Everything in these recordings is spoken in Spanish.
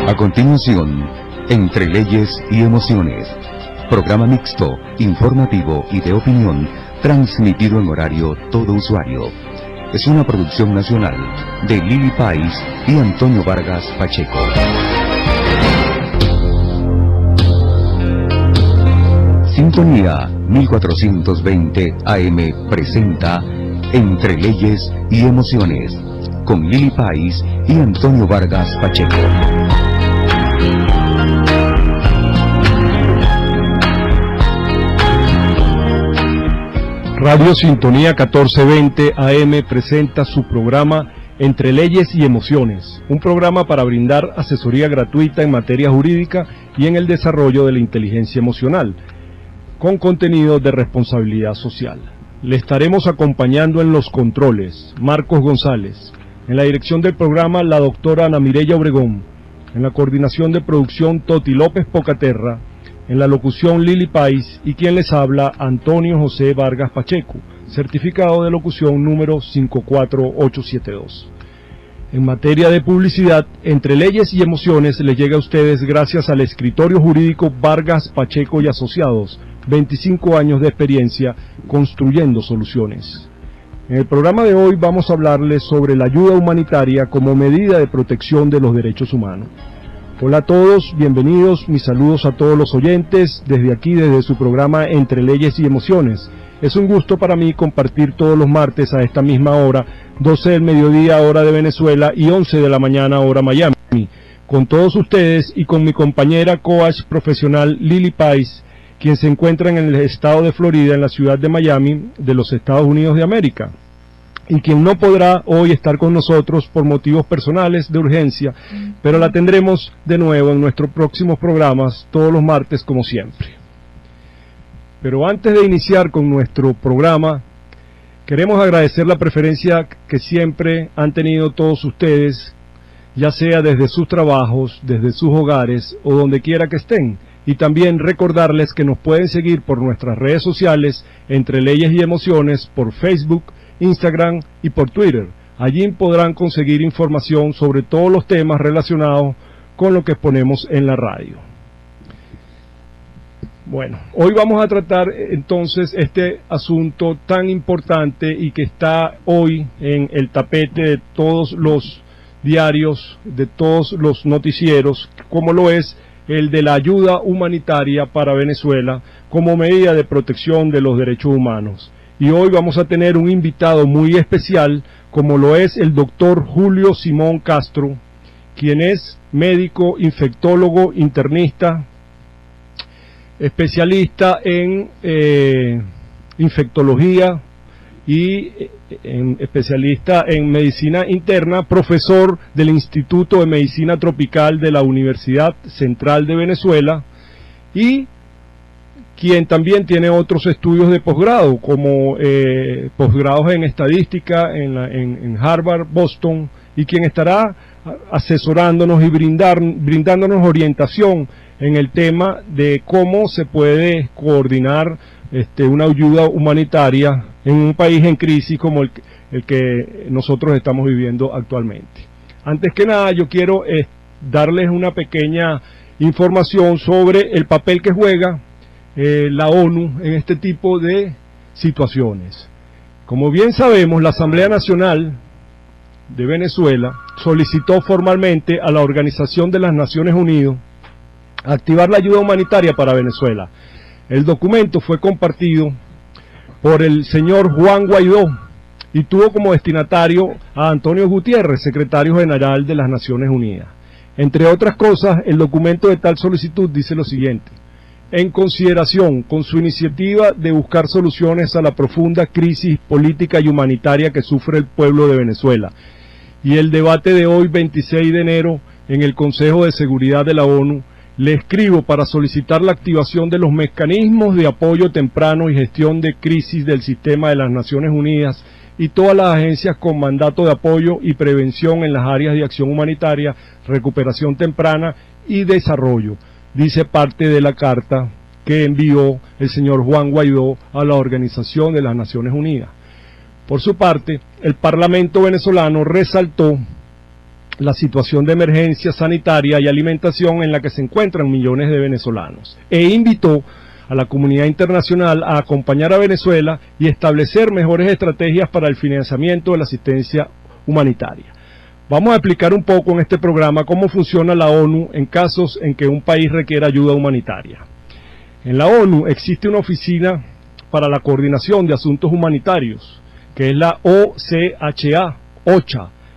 A continuación, Entre Leyes y Emociones, programa mixto, informativo y de opinión, transmitido en horario todo usuario. Es una producción nacional de Lili Pais y Antonio Vargas Pacheco. Sintonía 1420 AM presenta Entre Leyes y Emociones, con Lili Pais y Antonio Vargas Pacheco. Radio Sintonía 1420 AM presenta su programa Entre Leyes y Emociones, un programa para brindar asesoría gratuita en materia jurídica y en el desarrollo de la inteligencia emocional, con contenido de responsabilidad social. Le estaremos acompañando en los controles, Marcos González, en la dirección del programa, la doctora Ana Mireya Obregón, en la coordinación de producción, Toti López Pocaterra, en la locución, Lili Pais, y quien les habla, Antonio José Vargas Pacheco, certificado de locución número 54872. En materia de publicidad, Entre Leyes y Emociones les llega a ustedes gracias al escritorio jurídico Vargas Pacheco y Asociados, 25 años de experiencia construyendo soluciones. En el programa de hoy vamos a hablarles sobre la ayuda humanitaria como medida de protección de los derechos humanos. Hola a todos, bienvenidos, mis saludos a todos los oyentes, desde aquí, desde su programa Entre Leyes y Emociones. Es un gusto para mí compartir todos los martes a esta misma hora, 12 del mediodía, hora de Venezuela, y 11 de la mañana, hora Miami, con todos ustedes y con mi compañera coach profesional Lili Pais, quien se encuentra en el estado de Florida, en la ciudad de Miami, de los Estados Unidos de América, y quien no podrá hoy estar con nosotros por motivos personales de urgencia, pero la tendremos de nuevo en nuestros próximos programas, todos los martes como siempre. Pero antes de iniciar con nuestro programa, queremos agradecer la preferencia que siempre han tenido todos ustedes, ya sea desde sus trabajos, desde sus hogares o donde quiera que estén. Y también recordarles que nos pueden seguir por nuestras redes sociales, Entre Leyes y Emociones, por Facebook, Instagram y por Twitter. Allí podrán conseguir información sobre todos los temas relacionados con lo que exponemos en la radio. Bueno, hoy vamos a tratar entonces este asunto tan importante y que está hoy en el tapete de todos los diarios, de todos los noticieros, como lo es el de la ayuda humanitaria para Venezuela como medida de protección de los derechos humanos. Y hoy vamos a tener un invitado muy especial, como lo es el doctor Julio Simón Castro, quien es médico, infectólogo, internista, especialista en infectología y especialista en medicina interna, profesor del Instituto de Medicina Tropical de la Universidad Central de Venezuela, y quien también tiene otros estudios de posgrado, como posgrados en estadística en Harvard, Boston, y quien estará asesorándonos y brindándonos orientación en el tema de cómo se puede coordinar una ayuda humanitaria en un país en crisis como el que nosotros estamos viviendo actualmente. Antes que nada, yo quiero darles una pequeña información sobre el papel que juega la ONU en este tipo de situaciones. Como bien sabemos, la Asamblea Nacional de Venezuela solicitó formalmente a la Organización de las Naciones Unidas activar la ayuda humanitaria para Venezuela. El documento fue compartido por el señor Juan Guaidó y tuvo como destinatario a Antonio Gutiérrez, secretario general de las Naciones Unidas. Entre otras cosas, el documento de tal solicitud dice lo siguiente: en consideración con su iniciativa de buscar soluciones a la profunda crisis política y humanitaria que sufre el pueblo de Venezuela, y el debate de hoy, 26 de enero, en el Consejo de Seguridad de la ONU, le escribo para solicitar la activación de los mecanismos de apoyo temprano y gestión de crisis del sistema de las Naciones Unidas y todas las agencias con mandato de apoyo y prevención en las áreas de acción humanitaria, recuperación temprana y desarrollo, dice parte de la carta que envió el señor Juan Guaidó a la Organización de las Naciones Unidas. Por su parte, el Parlamento venezolano resaltó la situación de emergencia sanitaria y alimentación en la que se encuentran millones de venezolanos, e invitó a la comunidad internacional a acompañar a Venezuela y establecer mejores estrategias para el financiamiento de la asistencia humanitaria. Vamos a explicar un poco en este programa cómo funciona la ONU en casos en que un país requiera ayuda humanitaria. En la ONU existe una oficina para la coordinación de asuntos humanitarios, que es la OCHA,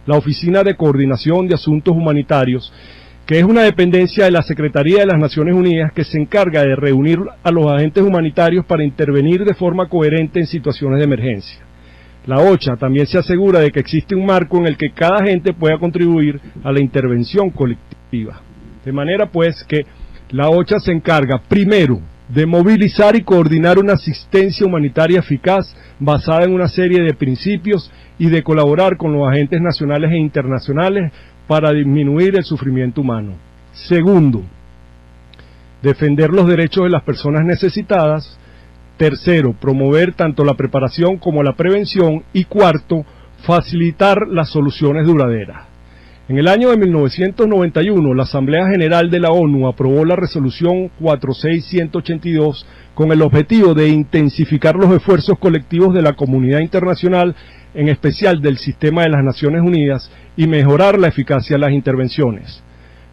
la Oficina de Coordinación de Asuntos Humanitarios, que es una dependencia de la Secretaría de las Naciones Unidas que se encarga de reunir a los agentes humanitarios para intervenir de forma coherente en situaciones de emergencia. La OCHA también se asegura de que existe un marco en el que cada agente pueda contribuir a la intervención colectiva. De manera pues que la OCHA se encarga, primero, de movilizar y coordinar una asistencia humanitaria eficaz basada en una serie de principios y de colaborar con los agentes nacionales e internacionales para disminuir el sufrimiento humano. Segundo, defender los derechos de las personas necesitadas. Tercero, promover tanto la preparación como la prevención. Y cuarto, facilitar las soluciones duraderas. En el año de 1991, la Asamblea General de la ONU aprobó la resolución 46182 con el objetivo de intensificar los esfuerzos colectivos de la comunidad internacional, en especial del sistema de las Naciones Unidas, y mejorar la eficacia de las intervenciones.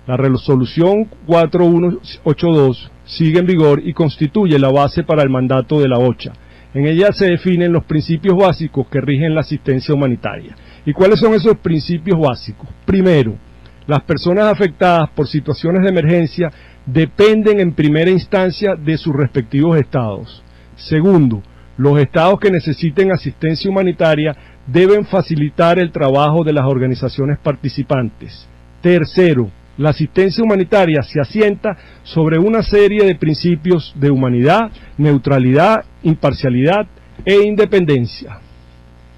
La resolución 4182 sigue en vigor y constituye la base para el mandato de la OCHA. En ella se definen los principios básicos que rigen la asistencia humanitaria. ¿Y cuáles son esos principios básicos? Primero, las personas afectadas por situaciones de emergencia dependen en primera instancia de sus respectivos estados. Segundo, los estados que necesiten asistencia humanitaria deben facilitar el trabajo de las organizaciones participantes. Tercero, la asistencia humanitaria se asienta sobre una serie de principios de humanidad, neutralidad, imparcialidad e independencia.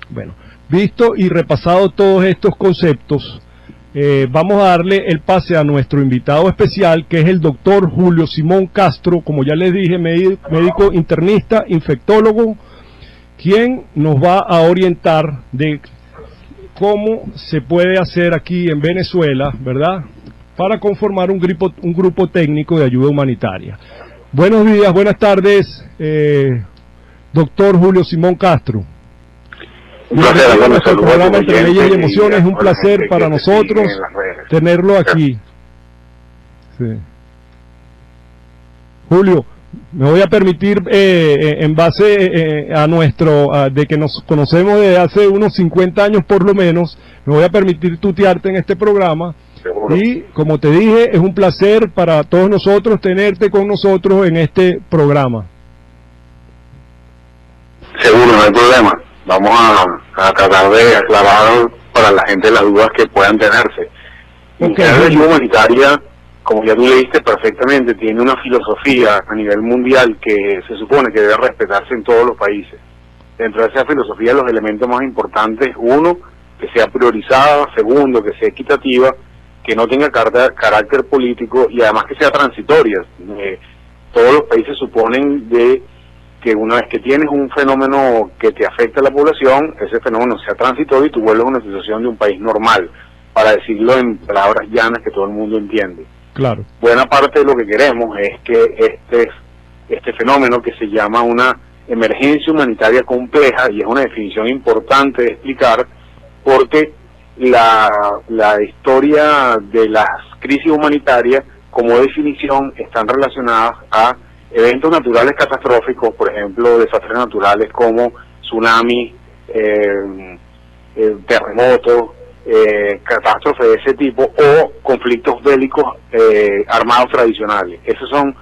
Bueno, visto y repasado todos estos conceptos, vamos a darle el pase a nuestro invitado especial, que es el doctor Julio Simón Castro, como ya les dije, médico internista, infectólogo, quien nos va a orientar de cómo se puede hacer aquí en Venezuela, ¿verdad?, para conformar un grupo técnico de ayuda humanitaria. Buenos días, buenas tardes, doctor Julio Simón Castro. Un placer, a nuestro programa Entre Leyes y Emociones, es un placer para nosotros tenerlo aquí. Sí. Julio, me voy a permitir, en base a de que nos conocemos desde hace unos 50 años por lo menos, me voy a permitir tutearte en este programa. Seguro. Y como te dije, es un placer para todos nosotros tenerte con nosotros en este programa. Seguro, no hay problema. Vamos a tratar de aclarar para la gente las dudas que puedan tenerse. Okay. La ayuda humanitaria, como ya tú leíste perfectamente, tiene una filosofía a nivel mundial que se supone que debe respetarse en todos los países. Dentro de esa filosofía, los elementos más importantes, uno, que sea priorizada; segundo, que sea equitativa; que no tenga carácter político, y además que sea transitoria. Todos los países suponen de que una vez que tienes un fenómeno que te afecta a la población, ese fenómeno sea transitorio y tú vuelves a una situación de un país normal, para decirlo en palabras llanas que todo el mundo entiende. Claro. Buena parte de lo que queremos es que este fenómeno, que se llama una emergencia humanitaria compleja, y es una definición importante de explicar, porque la historia de las crisis humanitarias, como definición, están relacionadas a eventos naturales catastróficos, por ejemplo, desastres naturales como tsunami, terremotos, catástrofes de ese tipo, o conflictos bélicos armados tradicionales. Esas son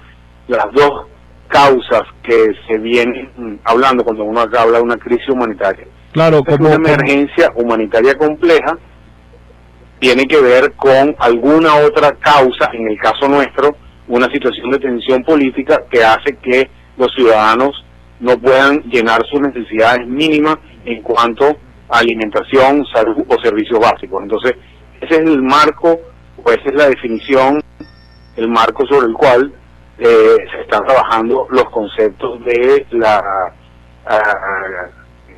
las dos causas que se vienen hablando cuando uno acá habla de una crisis humanitaria. Claro, como una emergencia humanitaria compleja tiene que ver con alguna otra causa, en el caso nuestro, una situación de tensión política que hace que los ciudadanos no puedan llenar sus necesidades mínimas en cuanto a alimentación, salud o servicios básicos. Entonces, ese es el marco, o esa es la definición, el marco sobre el cual se están trabajando los conceptos de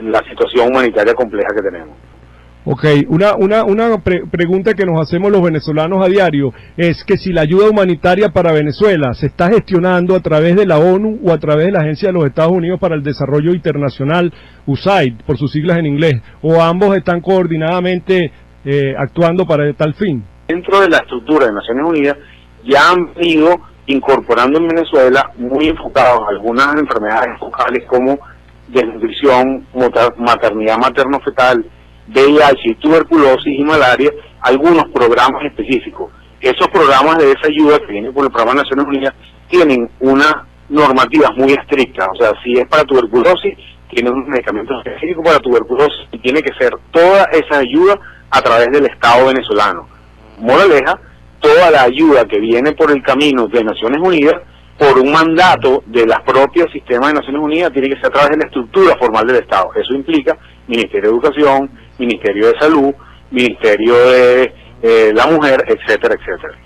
la situación humanitaria compleja que tenemos. Ok, una pregunta que nos hacemos los venezolanos a diario es que si la ayuda humanitaria para Venezuela se está gestionando a través de la ONU o a través de la Agencia de los Estados Unidos para el Desarrollo Internacional, USAID, por sus siglas en inglés, o ambos están coordinadamente actuando para tal fin. Dentro de la estructura de Naciones Unidas ya han ido incorporando en Venezuela muy enfocados algunas enfermedades focales como desnutrición, maternidad materno-fetal, VIH, tuberculosis y malaria, algunos programas específicos. Esos programas de esa ayuda que vienen por el programa de Naciones Unidas tienen unas normativas muy estrictas, o sea, si es para tuberculosis, tienen unos medicamentos específicos para tuberculosis y tiene que ser toda esa ayuda a través del Estado venezolano. Moraleja, toda la ayuda que viene por el camino de Naciones Unidas, por un mandato de las propias sistemas de Naciones Unidas, tiene que ser a través de la estructura formal del Estado. Eso implica Ministerio de Educación, Ministerio de Salud, Ministerio de la Mujer, etcétera, etcétera.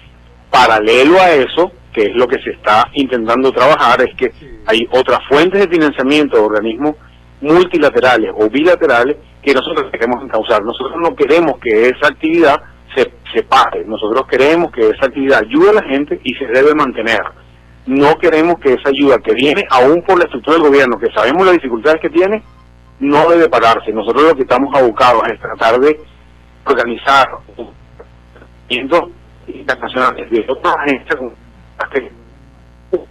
Paralelo a eso, que es lo que se está intentando trabajar, es que hay otras fuentes de financiamiento de organismos multilaterales o bilaterales que nosotros queremos encauzar. Nosotros no queremos que esa actividad se pare, nosotros queremos que esa actividad ayude a la gente y se debe mantener. No queremos que esa ayuda que viene, aún por la estructura del gobierno, que sabemos las dificultades que tiene, no debe pararse. Nosotros lo que estamos abocados es tratar de organizar movimientos internacionales de otras agencias,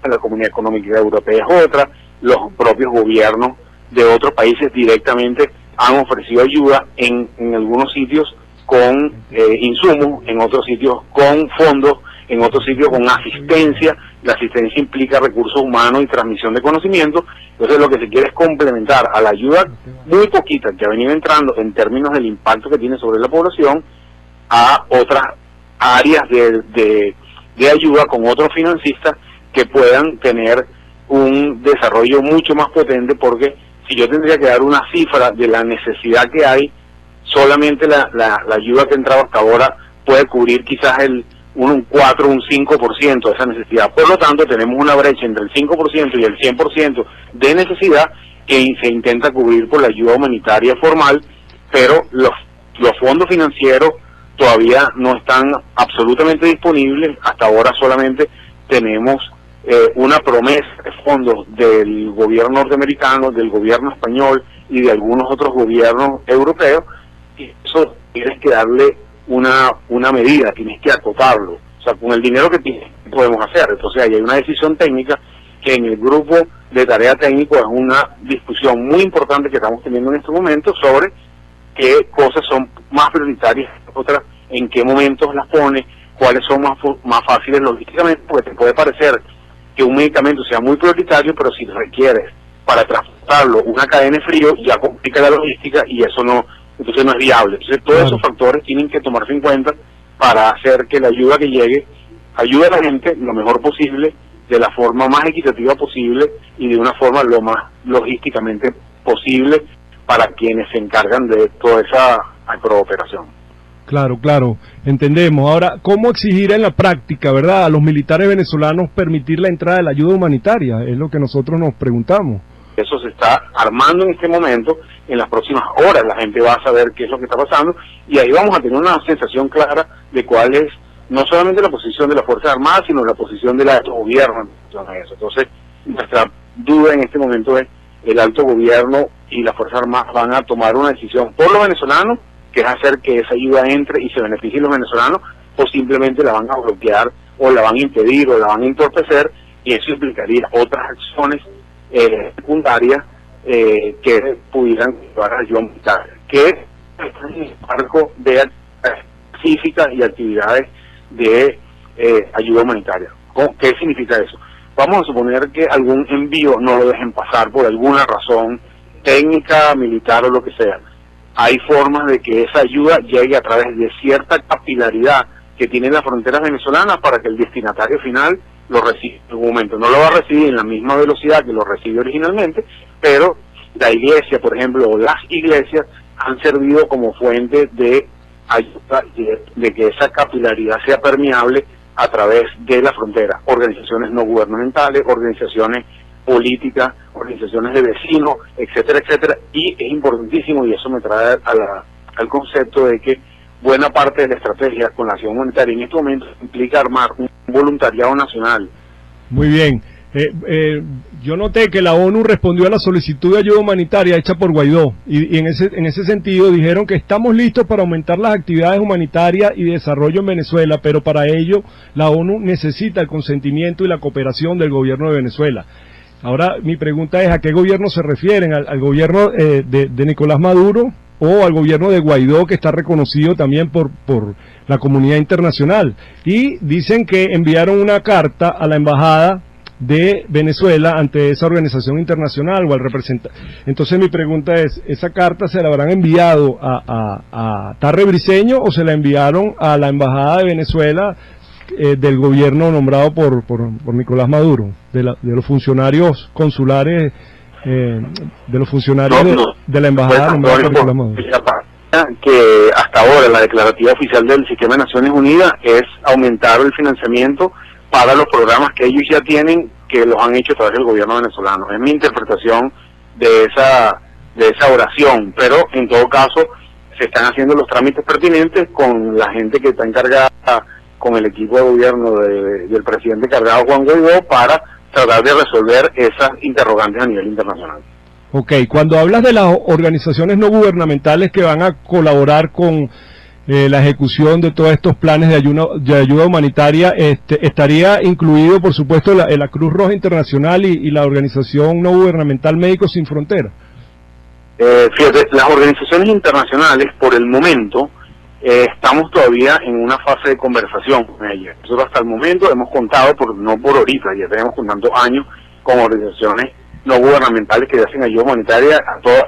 la Comunidad Económica Europea es otra, los propios gobiernos de otros países directamente han ofrecido ayuda en algunos sitios con insumos, en otros sitios con fondos, en otros sitios con asistencia. La asistencia implica recursos humanos y transmisión de conocimiento. Entonces lo que se quiere es complementar a la ayuda muy poquita que ha venido entrando en términos del impacto que tiene sobre la población a otras áreas de ayuda con otros financistas que puedan tener un desarrollo mucho más potente, porque si yo tendría que dar una cifra de la necesidad que hay, solamente la ayuda que ha entrado hasta ahora puede cubrir quizás un 4 o un 5% de esa necesidad. Por lo tanto, tenemos una brecha entre el 5% y el 100% de necesidad que se intenta cubrir por la ayuda humanitaria formal, pero los fondos financieros todavía no están absolutamente disponibles. Hasta ahora solamente tenemos una promesa de fondos del gobierno norteamericano, del gobierno español y de algunos otros gobiernos europeos, y eso tienes que darle una medida, tienes que acotarlo. O sea, con el dinero que tienes, ¿qué podemos hacer? Entonces ahí hay una decisión técnica que en el grupo de tarea técnico es una discusión muy importante que estamos teniendo en este momento sobre qué cosas son más prioritarias, otras en qué momentos las pone, cuáles son más fáciles logísticamente, porque te puede parecer que un medicamento sea muy prioritario, pero si requieres para transportarlo una cadena de frío, ya complica la logística y eso entonces no es viable. Entonces todos esos factores tienen que tomarse en cuenta para hacer que la ayuda que llegue ayude a la gente lo mejor posible, de la forma más equitativa posible y de una forma lo más logísticamente posible para quienes se encargan de toda esa operación. Claro, entendemos. Ahora, ¿cómo exigir en la práctica, verdad, a los militares venezolanos permitir la entrada de la ayuda humanitaria? Es lo que nosotros nos preguntamos. Eso se está armando en este momento. En las próximas horas la gente va a saber qué es lo que está pasando y ahí vamos a tener una sensación clara de cuál es no solamente la posición de las Fuerzas Armadas, sino la posición del alto gobierno. Entonces, nuestra duda en este momento es el alto gobierno y las Fuerzas Armadas van a tomar una decisión por los venezolanos, que es hacer que esa ayuda entre y se beneficie los venezolanos, o simplemente la van a bloquear, o la van a impedir, o la van a entorpecer, y eso implicaría otras acciones secundarias que pudieran llevar a la ayuda humanitaria, que es el marco de actividades específicas y actividades de ayuda humanitaria. ¿Qué significa eso? Vamos a suponer que algún envío no lo dejen pasar por alguna razón técnica, militar o lo que sea. Hay formas de que esa ayuda llegue a través de cierta capilaridad que tienen las fronteras venezolanas para que el destinatario final lo reciba en algún momento. No lo va a recibir en la misma velocidad que lo recibe originalmente, pero la iglesia, por ejemplo, o las iglesias han servido como fuente de ayuda, de que esa capilaridad sea permeable a través de la frontera. Organizaciones no gubernamentales, organizaciones políticas, organizaciones de vecinos, etcétera, etcétera. Y es importantísimo, y eso me trae al concepto de que buena parte de la estrategia con la acción humanitaria en este momento implica armar un voluntariado nacional. Muy bien. Yo noté que la ONU respondió a la solicitud de ayuda humanitaria hecha por Guaidó y en ese sentido dijeron que estamos listos para aumentar las actividades humanitarias y desarrollo en Venezuela, pero para ello la ONU necesita el consentimiento y la cooperación del gobierno de Venezuela. Ahora mi pregunta es, ¿a qué gobierno se refieren? ¿Al gobierno de Nicolás Maduro o al gobierno de Guaidó, que está reconocido también por la comunidad internacional? Y dicen que enviaron una carta a la embajada de Venezuela ante esa organización internacional o al representante. Entonces mi pregunta es, ¿esa carta se la habrán enviado a Tarre Briceño o se la enviaron a la embajada de Venezuela del gobierno nombrado por Nicolás Maduro, de los funcionarios consulares, de los funcionarios de la embajada nombrada por Nicolás Maduro? Que hasta ahora la declarativa oficial del Sistema de Naciones Unidas es aumentar el financiamiento para los programas que ellos ya tienen, que los han hecho a través del gobierno venezolano. Es mi interpretación de esa oración, pero en todo caso se están haciendo los trámites pertinentes con la gente que está encargada, con el equipo de gobierno del presidente encargado Juan Guaidó, para tratar de resolver esas interrogantes a nivel internacional. Ok, cuando hablas de las organizaciones no gubernamentales que van a colaborar con la ejecución de todos estos planes de ayuda humanitaria, estaría incluido, por supuesto, la Cruz Roja Internacional y la organización no gubernamental Médicos Sin Fronteras. Fíjate, las organizaciones internacionales, por el momento, estamos todavía en una fase de conversación con ellas. Nosotros hasta el momento hemos contado, no por ahorita, ya tenemos contando años con organizaciones no gubernamentales que hacen ayuda humanitaria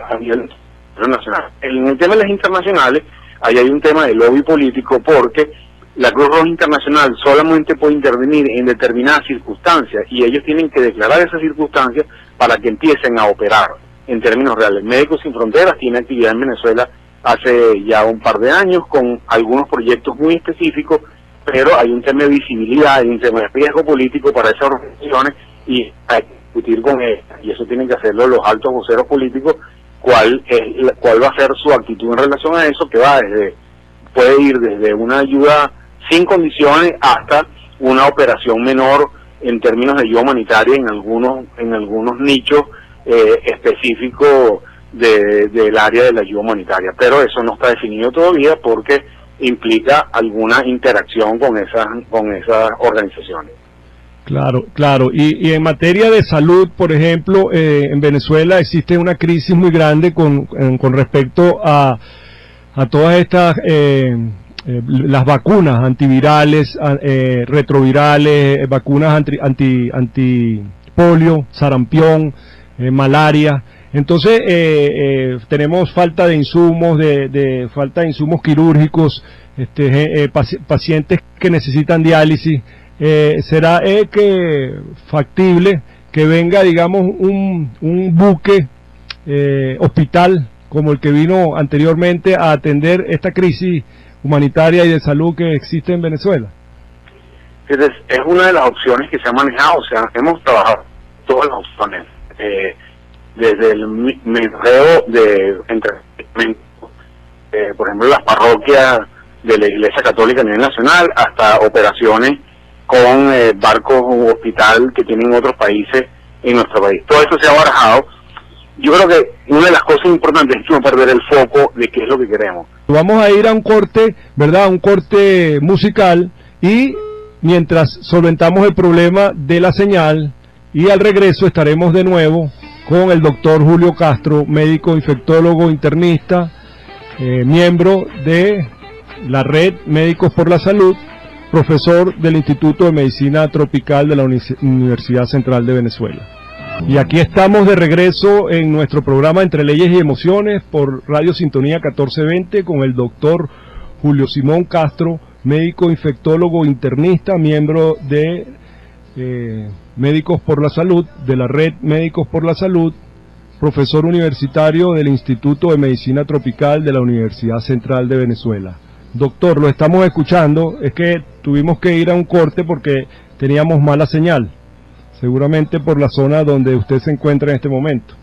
a nivel internacional. En el tema de las internacionales, ahí hay un tema de lobby político, porque la Cruz Roja Internacional solamente puede intervenir en determinadas circunstancias y ellos tienen que declarar esas circunstancias para que empiecen a operar en términos reales. Médicos Sin Fronteras tiene actividad en Venezuela hace ya un par de años con algunos proyectos muy específicos, pero hay un tema de visibilidad, hay un tema de riesgo político para esas organizaciones y hay que discutir con ellas, y eso tienen que hacerlo los altos voceros políticos, cuál va a ser su actitud en relación a eso, que puede ir desde una ayuda sin condiciones hasta una operación menor en términos de ayuda humanitaria en algunos nichos específicos del área de la ayuda humanitaria, pero eso no está definido todavía porque implica alguna interacción con esas organizaciones. Claro. Y en materia de salud, por ejemplo, en Venezuela existe una crisis muy grande con respecto a todas estas las vacunas antivirales, retrovirales, vacunas antipolio, sarampión, malaria. Entonces tenemos falta de insumos, falta de insumos quirúrgicos, pacientes que necesitan diálisis. ¿Será que factible que venga, digamos, un buque hospital como el que vino anteriormente a atender esta crisis humanitaria y de salud que existe en Venezuela? Es una de las opciones que se ha manejado, o sea, hemos trabajado todas las opciones, desde el menudeo por ejemplo, las parroquias de la Iglesia Católica a nivel nacional, hasta operaciones con barcos hospital que tienen otros países en nuestro país. Todo eso se ha barajado. Yo creo que una de las cosas importantes es no perder el foco de qué es lo que queremos. Vamos a ir a un corte, ¿verdad? Un corte musical, y mientras solventamos el problema de la señal, y al regreso estaremos de nuevo con el doctor Julio Castro, médico infectólogo internista, miembro de la Red Médicos por la Salud, profesor del Instituto de Medicina Tropical de la Universidad Central de Venezuela. Y aquí estamos de regreso en nuestro programa Entre Leyes y Emociones por Radio Sintonía 1420 con el doctor Julio Simón Castro, médico infectólogo internista, miembro de Médicos por la Salud, de la Red Médicos por la Salud, profesor universitario del Instituto de Medicina Tropical de la Universidad Central de Venezuela. Doctor, lo estamos escuchando, es que tuvimos que ir a un corte porque teníamos mala señal, seguramente por la zona donde usted se encuentra en este momento.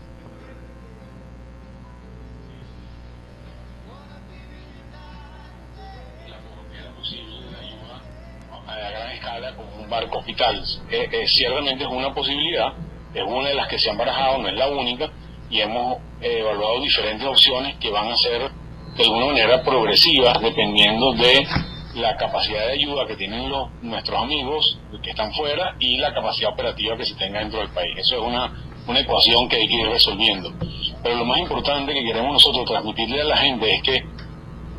barco hospitales. Ciertamente es una posibilidad, es una de las que se han barajado, no es la única, y hemos evaluado diferentes opciones que van a ser de alguna manera progresivas dependiendo de la capacidad de ayuda que tienen nuestros amigos que están fuera y la capacidad operativa que se tenga dentro del país. Eso es una ecuación que hay que ir resolviendo. Pero lo más importante que queremos nosotros transmitirle a la gente es que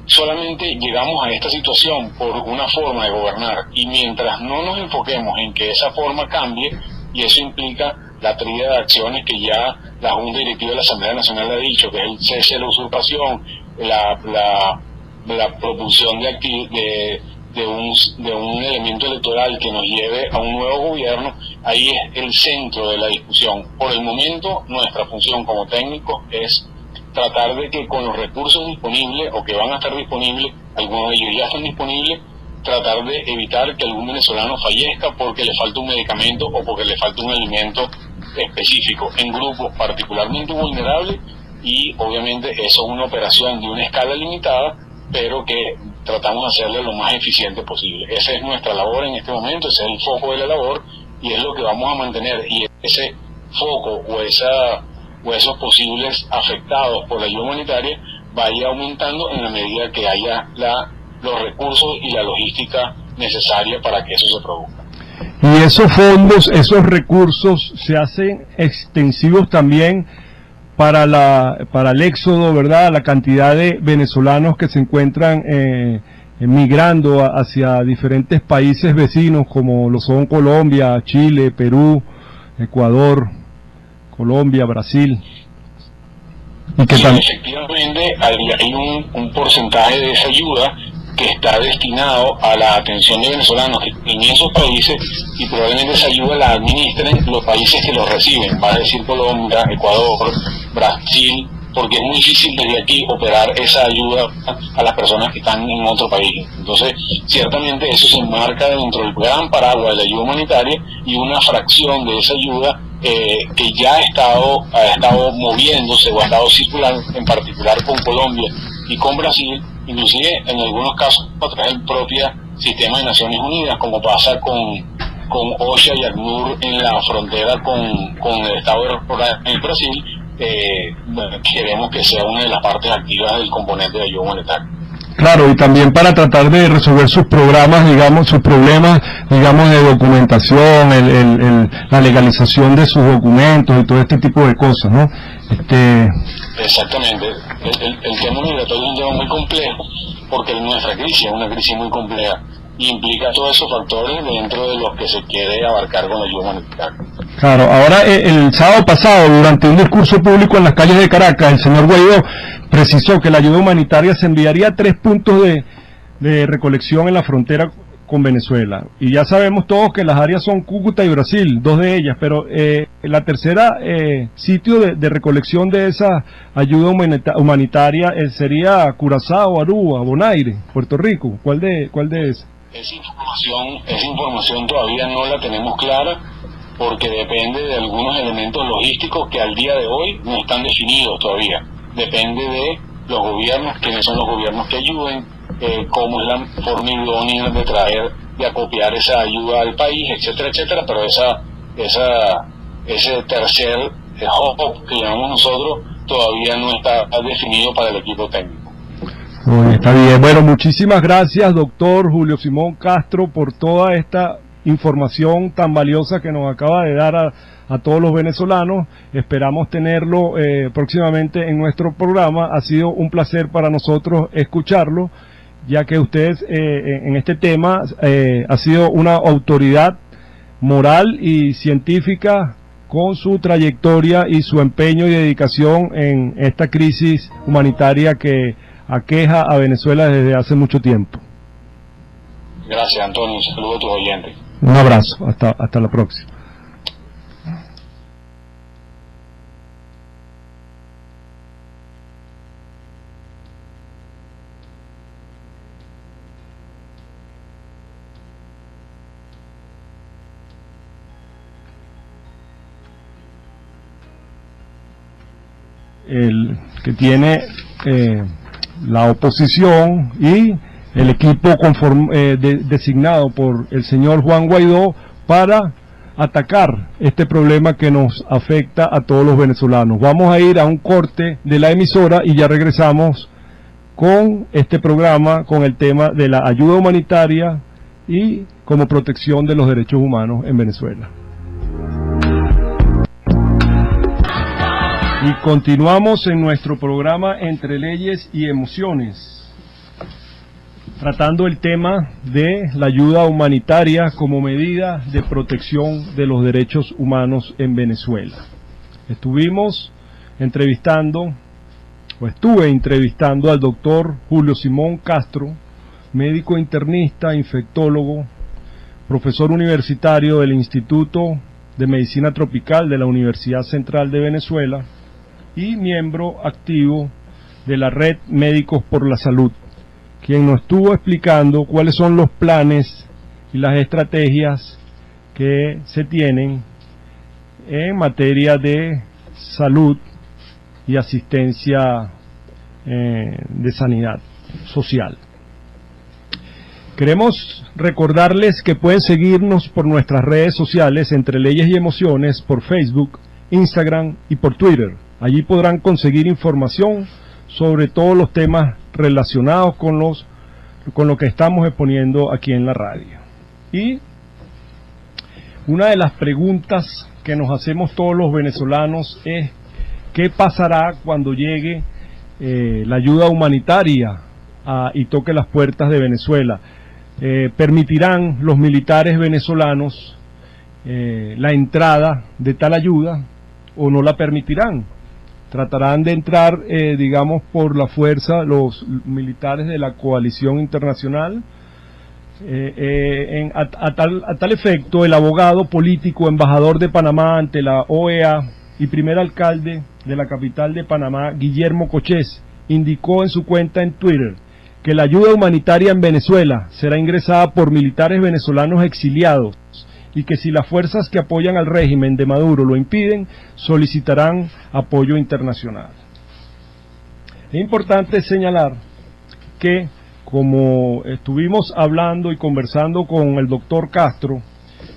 solamente llegamos a esta situación por una forma de gobernar, y mientras no nos enfoquemos en que esa forma cambie, y eso implica la tríada de acciones que ya la Junta Directiva de la Asamblea Nacional ha dicho, que es el cese de la usurpación, la propulsión de un elemento electoral que nos lleve a un nuevo gobierno, ahí es el centro de la discusión. Por el momento, nuestra función como técnicos es tratar de que con los recursos disponibles, o que van a estar disponibles, algunos de ellos ya están disponibles, tratar de evitar que algún venezolano fallezca porque le falta un medicamento o porque le falta un alimento específico en grupos particularmente vulnerables, y obviamente eso es una operación de una escala limitada, pero que tratamos de hacerle lo más eficiente posible. Esa es nuestra labor en este momento, ese es el foco de la labor, y es lo que vamos a mantener, y ese foco o esos posibles afectados por la ayuda humanitaria vaya aumentando en la medida que haya los recursos y la lógistica necesaria para que eso se produzca. Y esos fondos, esos recursos se hacen extensivos también para el éxodo, ¿verdad? La cantidad de venezolanos que se encuentran migrando hacia diferentes países vecinos como lo son Colombia, Chile, Perú, Ecuador, Colombia, Brasil. Y que efectivamente hay un porcentaje de esa ayuda que está destinado a la atención de venezolanos en esos países, y probablemente esa ayuda la administren los países que los reciben, va a decir Colombia, Ecuador, Brasil, porque es muy difícil desde aquí operar esa ayuda a las personas que están en otro país. Entonces, ciertamente eso se enmarca dentro del gran paraguas de la ayuda humanitaria, y una fracción de esa ayuda que ya ha estado moviéndose o ha estado circulando, en particular con Colombia y con Brasil, inclusive en algunos casos a través del propio sistema de Naciones Unidas, como pasa con OCHA y ACNUR en la frontera con el Estado de Brasil. Queremos que sea una de las partes activas del componente de ayuda humanitaria. Claro, y también para tratar de resolver sus programas, digamos, sus problemas, digamos, de documentación, la legalización de sus documentos y todo este tipo de cosas, ¿no? Exactamente. El tema migratorio es un tema muy complejo, porque nuestra crisis es una crisis muy compleja, y implica todos esos factores dentro de los que se quiere abarcar con la ayuda humanitaria. Claro, ahora el sábado pasado, durante un discurso público en las calles de Caracas, el señor Guaidó precisó que la ayuda humanitaria se enviaría a 3 puntos de recolección en la frontera con Venezuela. Y ya sabemos todos que las áreas son Cúcuta y Brasil, 2 de ellas, pero la tercera sitio de recolección de esa ayuda humanitaria sería Curazao, Aruba, Bonaire, Puerto Rico. ¿Cuál de esas? Esa información todavía no la tenemos clara, porque depende de algunos elementos logísticos que al día de hoy no están definidos todavía. Depende de los gobiernos, quiénes son los gobiernos que ayuden, cómo es la forma idónea de traer, de acopiar esa ayuda al país, etcétera, etcétera, pero ese tercer hub que llamamos nosotros todavía no está definido para el equipo técnico. Está bien. Bueno, muchísimas gracias, doctor Julio Simón Castro, por toda esta información tan valiosa que nos acaba de dar a todos los venezolanos. Esperamos tenerlo próximamente en nuestro programa. Ha sido un placer para nosotros escucharlo, ya que usted en este tema ha sido una autoridad moral y científica con su trayectoria y su empeño y dedicación en esta crisis humanitaria que aqueja a Venezuela desde hace mucho tiempo. Gracias, Antonio. Un saludo a tus oyentes. Un abrazo. Hasta la próxima. El que tiene la oposición y el equipo designado por el señor Juan Guaidó para atacar este problema que nos afecta a todos los venezolanos. Vamos a ir a un corte de la emisora y ya regresamos con este programa, con el tema de la ayuda humanitaria y como protección de los derechos humanos en Venezuela. Y continuamos en nuestro programa Entre Leyes y Emociones, tratando el tema de la ayuda humanitaria como medida de protección de los derechos humanos en Venezuela. Estuve entrevistando al doctor Julio Simón Castro, médico internista, infectólogo, profesor universitario del Instituto de Medicina Tropical de la Universidad Central de Venezuela y miembro activo de la Red Médicos por la Salud, quien nos estuvo explicando cuáles son los planes y las estrategias que se tienen en materia de salud y asistencia de sanidad social. Queremos recordarles que pueden seguirnos por nuestras redes sociales Entre Leyes y Emociones, por Facebook, Instagram y por Twitter. Allí podrán conseguir información sobre todos los temas relacionados con lo que estamos exponiendo aquí en la radio. Y una de las preguntas que nos hacemos todos los venezolanos es ¿qué pasará cuando llegue la ayuda humanitaria y toque las puertas de Venezuela? ¿Permitirán los militares venezolanos la entrada de tal ayuda o no la permitirán? Tratarán de entrar, digamos, por la fuerza los militares de la coalición internacional. A tal efecto, el abogado político, embajador de Panamá ante la OEA y primer alcalde de la capital de Panamá, Guillermo Cochés, indicó en su cuenta en Twitter que la ayuda humanitaria en Venezuela será ingresada por militares venezolanos exiliados y que si las fuerzas que apoyan al régimen de Maduro lo impiden, solicitarán apoyo internacional. Es importante señalar que, como estuvimos hablando y conversando con el doctor Castro,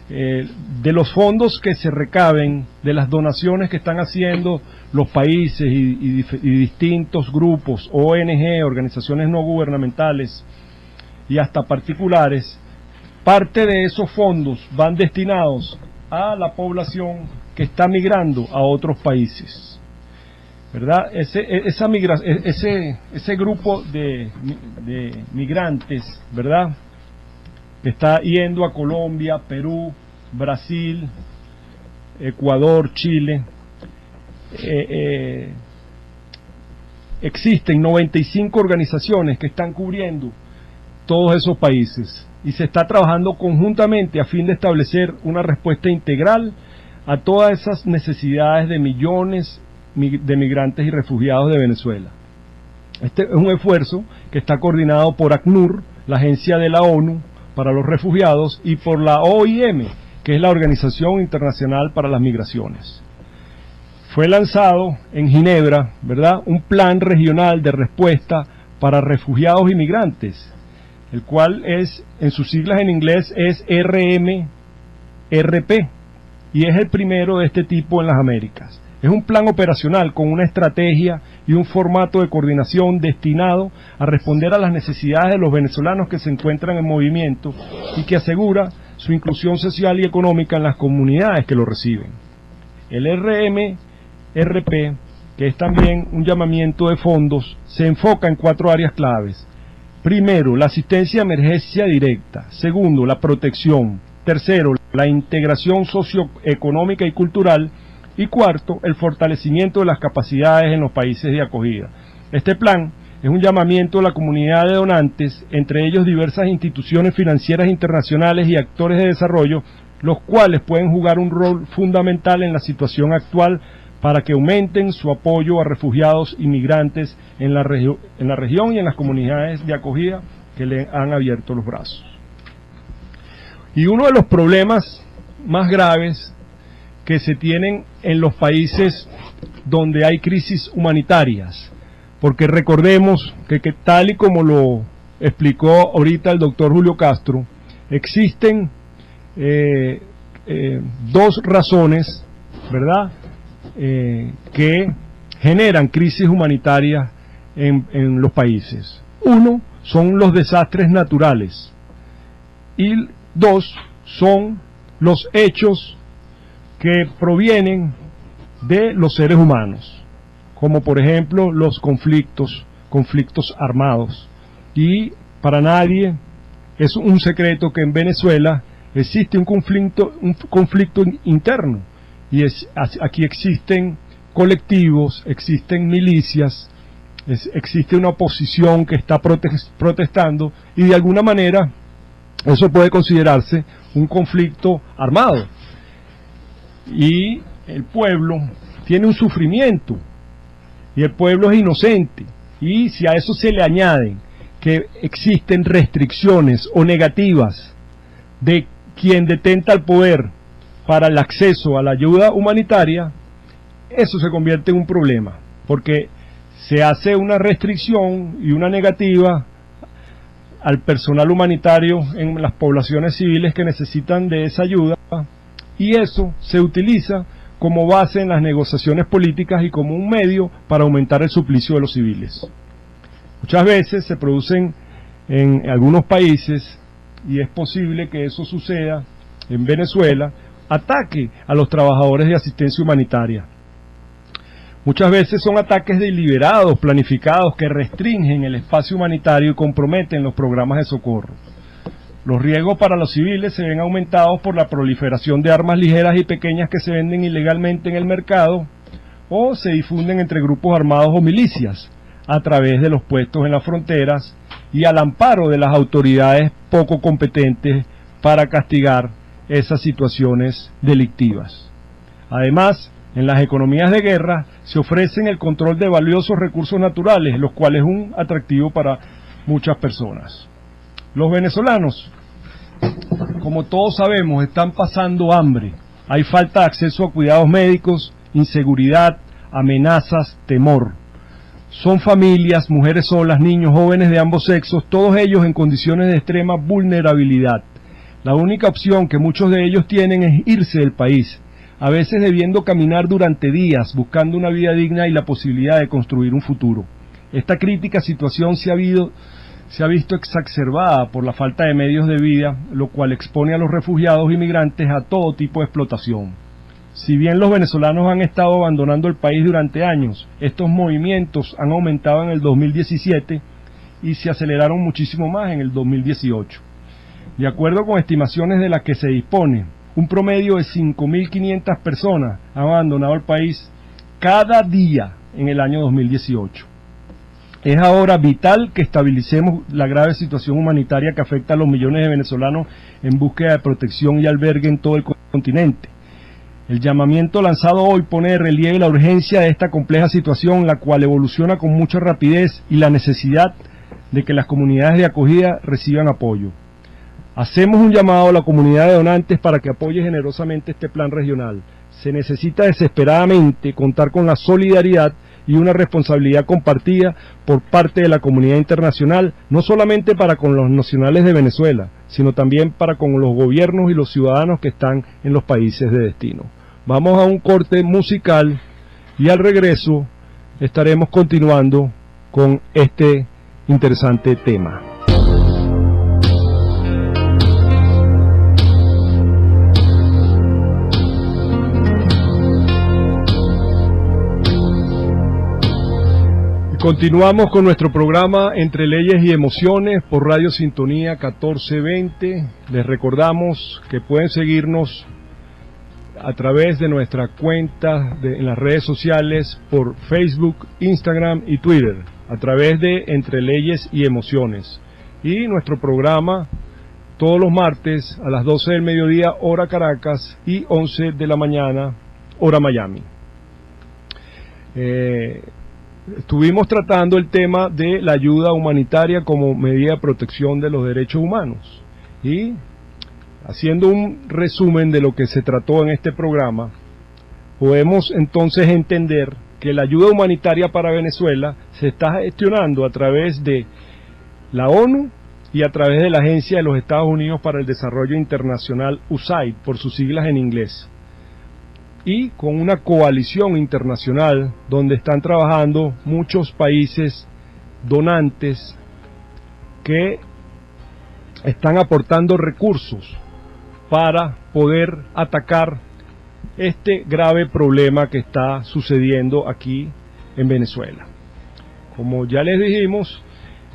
de los fondos que se recaben, de las donaciones que están haciendo los países y distintos grupos, ONG, organizaciones no gubernamentales y hasta particulares, parte de esos fondos van destinados a la población que está migrando a otros países, ¿verdad? Ese grupo de migrantes, ¿verdad?, que está yendo a Colombia, Perú, Brasil, Ecuador, Chile. Existen 95 organizaciones que están cubriendo todos esos países y se está trabajando conjuntamente a fin de establecer una respuesta integral a todas esas necesidades de millones de migrantes y refugiados de Venezuela. Este es un esfuerzo que está coordinado por ACNUR, la agencia de la ONU para los refugiados, y por la OIM, que es la Organización Internacional para las Migraciones. Fue lanzado en Ginebra, ¿verdad?, un plan regional de respuesta para refugiados y migrantes, el cual es, en sus siglas en inglés, es RMRP, y es el primero de este tipo en las Américas. Es un plan operacional con una estrategia y un formato de coordinación destinado a responder a las necesidades de los venezolanos que se encuentran en movimiento y que asegura su inclusión social y económica en las comunidades que lo reciben. El RMRP, que es también un llamamiento de fondos, se enfoca en 4 áreas claves. Primero, la asistencia de emergencia directa. Segundo, la protección. Tercero, la integración socioeconómica y cultural. Y cuarto, el fortalecimiento de las capacidades en los países de acogida. Este plan es un llamamiento a la comunidad de donantes, entre ellos diversas instituciones financieras internacionales y actores de desarrollo, los cuales pueden jugar un rol fundamental en la situación actual para que aumenten su apoyo a refugiados y migrantes en la región y en las comunidades de acogida que le han abierto los brazos. Y uno de los problemas más graves que se tienen en los países donde hay crisis humanitarias, porque recordemos que tal y como lo explicó ahorita el doctor Julio Castro, existen dos razones, ¿verdad?, que generan crisis humanitarias en los países. Uno son los desastres naturales y dos son los hechos que provienen de los seres humanos, como por ejemplo los conflictos armados. Y para nadie es un secreto que en Venezuela existe un conflicto interno, y aquí existen colectivos, existen milicias, existe una oposición que está protestando, y de alguna manera eso puede considerarse un conflicto armado. Y el pueblo tiene un sufrimiento, y el pueblo es inocente, y si a eso se le añaden que existen restricciones o negativas de quien detenta el poder para el acceso a la ayuda humanitaria, eso se convierte en un problema, porque se hace una restricción y una negativa al personal humanitario en las poblaciones civiles que necesitan de esa ayuda, y eso se utiliza como base en las negociaciones políticas y como un medio para aumentar el suplicio de los civiles. Muchas veces se producen en algunos países, y es posible que eso suceda en Venezuela, ataque a los trabajadores de asistencia humanitaria. Muchas veces son ataques deliberados, planificados, que restringen el espacio humanitario y comprometen los programas de socorro. Los riesgos para los civiles se ven aumentados por la proliferación de armas ligeras y pequeñas que se venden ilegalmente en el mercado o se difunden entre grupos armados o milicias a través de los puestos en las fronteras y al amparo de las autoridades poco competentes para castigar esas situaciones delictivas. Además, en las economías de guerra se ofrecen el control de valiosos recursos naturales, los cuales es un atractivo para muchas personas. Los venezolanos, como todos sabemos, están pasando hambre. Hay falta de acceso a cuidados médicos, inseguridad, amenazas, temor. Son familias, mujeres solas, niños, jóvenes de ambos sexos, todos ellos en condiciones de extrema vulnerabilidad. La única opción que muchos de ellos tienen es irse del país, a veces debiendo caminar durante días, buscando una vida digna y la posibilidad de construir un futuro. Esta crítica situación se ha visto exacerbada por la falta de medios de vida, lo cual expone a los refugiados y migrantes a todo tipo de explotación. Si bien los venezolanos han estado abandonando el país durante años, estos movimientos han aumentado en el 2017 y se aceleraron muchísimo más en el 2018. De acuerdo con estimaciones de las que se dispone, un promedio de 5.500 personas han abandonado el país cada día en el año 2018. Es ahora vital que estabilicemos la grave situación humanitaria que afecta a los millones de venezolanos en búsqueda de protección y albergue en todo el continente. El llamamiento lanzado hoy pone de relieve la urgencia de esta compleja situación, la cual evoluciona con mucha rapidez, y la necesidad de que las comunidades de acogida reciban apoyo. Hacemos un llamado a la comunidad de donantes para que apoye generosamente este plan regional. Se necesita desesperadamente contar con la solidaridad y una responsabilidad compartida por parte de la comunidad internacional, no solamente para con los nacionales de Venezuela, sino también para con los gobiernos y los ciudadanos que están en los países de destino. Vamos a un corte musical y al regreso estaremos continuando con este interesante tema. Continuamos con nuestro programa Entre Leyes y Emociones por Radio Sintonía 1420. Les recordamos que pueden seguirnos a través de nuestra cuenta en las redes sociales por Facebook, Instagram y Twitter, a través de Entre Leyes y Emociones. Y nuestro programa todos los martes a las 12 del mediodía, hora Caracas, y 11 de la mañana, hora Miami. Estuvimos tratando el tema de la ayuda humanitaria como medida de protección de los derechos humanos, y haciendo un resumen de lo que se trató en este programa, podemos entonces entender que la ayuda humanitaria para Venezuela se está gestionando a través de la ONU y a través de la Agencia de los Estados Unidos para el Desarrollo Internacional, USAID, por sus siglas en inglés, y con una coalición internacional donde están trabajando muchos países donantes que están aportando recursos para poder atacar este grave problema que está sucediendo aquí en Venezuela. Como ya les dijimos,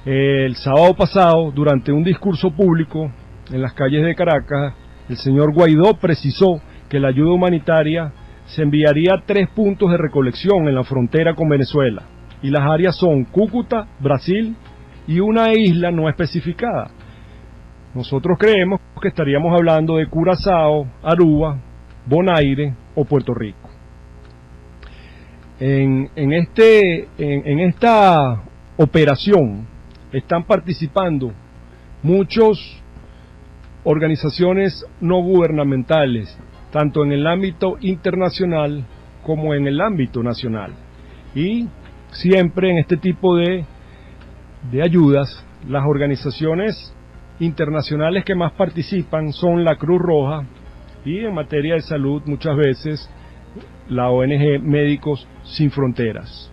el sábado pasado, durante un discurso público en las calles de Caracas, el señor Guaidó precisó que la ayuda humanitaria se enviaría a 3 puntos de recolección en la frontera con Venezuela, y las áreas son Cúcuta, Brasil y una isla no especificada. Nosotros creemos que estaríamos hablando de Curazao, Aruba, Bonaire o Puerto Rico. En esta operación están participando muchas organizaciones no gubernamentales, tanto en el ámbito internacional como en el ámbito nacional. Y siempre en este tipo de ayudas, las organizaciones internacionales que más participan son la Cruz Roja y, en materia de salud, muchas veces la ONG Médicos Sin Fronteras.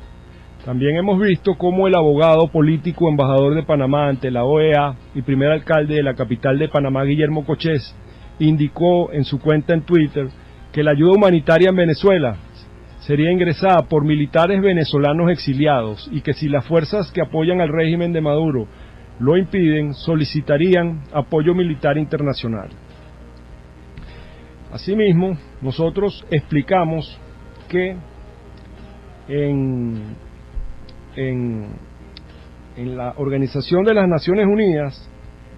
También hemos visto cómo el abogado político embajador de Panamá ante la OEA y primer alcalde de la capital de Panamá, Guillermo Cochés, indicó en su cuenta en Twitter que la ayuda humanitaria en Venezuela sería ingresada por militares venezolanos exiliados y que si las fuerzas que apoyan al régimen de Maduro lo impiden, solicitarían apoyo militar internacional. Asimismo, nosotros explicamos que en la Organización de las Naciones Unidas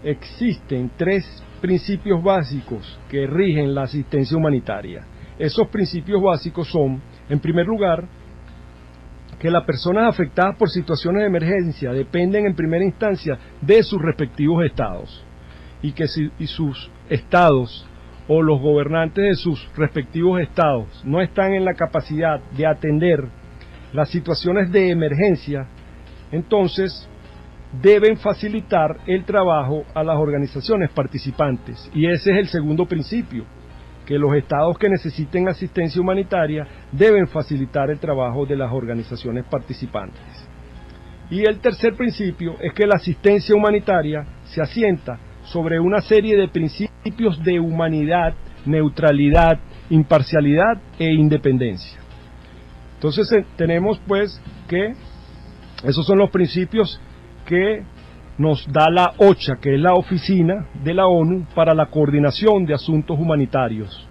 existen 3 principios básicos que rigen la asistencia humanitaria. Esos principios básicos son, en primer lugar, que las personas afectadas por situaciones de emergencia dependen en primera instancia de sus respectivos estados, y que si sus estados o los gobernantes de sus respectivos estados no están en la capacidad de atender las situaciones de emergencia, entonces deben facilitar el trabajo a las organizaciones participantes. Y ese es el segundo principio, que los estados que necesiten asistencia humanitaria deben facilitar el trabajo de las organizaciones participantes. Y el tercer principio es que la asistencia humanitaria se asienta sobre una serie de principios de humanidad, neutralidad, imparcialidad e independencia. Entonces tenemos pues que esos son los principios que nos da la OCHA, que es la Oficina de la ONU para la Coordinación de Asuntos Humanitarios.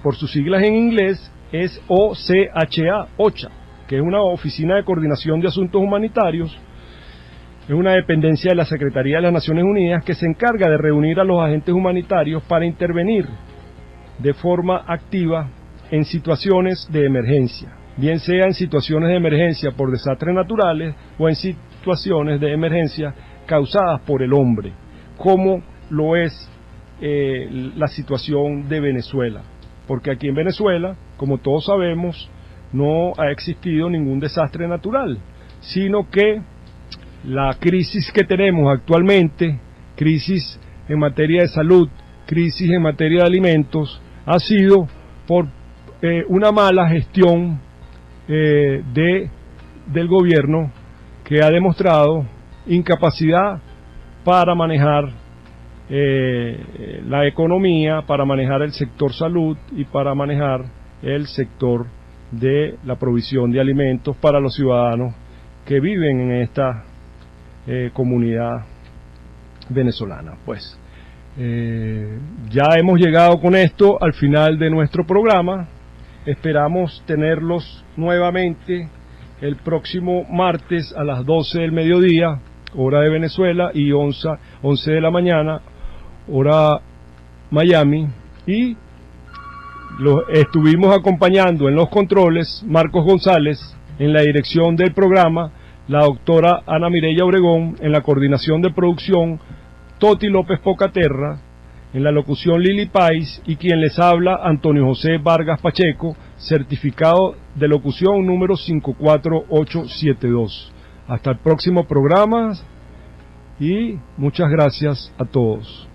Por sus siglas en inglés es OCHA, OCHA, que es una Oficina de Coordinación de Asuntos Humanitarios. Es una dependencia de la Secretaría de las Naciones Unidas que se encarga de reunir a los agentes humanitarios para intervenir de forma activa en situaciones de emergencia, bien sea en situaciones de emergencia por desastres naturales o en situaciones de emergencia causadas por el hombre, como lo es la situación de Venezuela, porque aquí en Venezuela, como todos sabemos, no ha existido ningún desastre natural, sino que la crisis que tenemos actualmente, crisis en materia de salud, crisis en materia de alimentos, ha sido por una mala gestión del gobierno, que ha demostrado incapacidad para manejar la economía, para manejar el sector salud y para manejar el sector de la provisión de alimentos para los ciudadanos que viven en esta comunidad venezolana. Pues ya hemos llegado con esto al final de nuestro programa. Esperamos tenerlos nuevamente el próximo martes a las 12 del mediodía, hora de Venezuela, y 11 de la mañana, hora Miami. Y los estuvimos acompañando en los controles Marcos González, en la dirección del programa la doctora Ana Mireya Obregón, en la coordinación de producción Toti López Pocaterra, en la locución Lili Pais, y quien les habla Antonio José Vargas Pacheco, certificado de locución número 54872. Hasta el próximo programa. y muchas gracias a todos.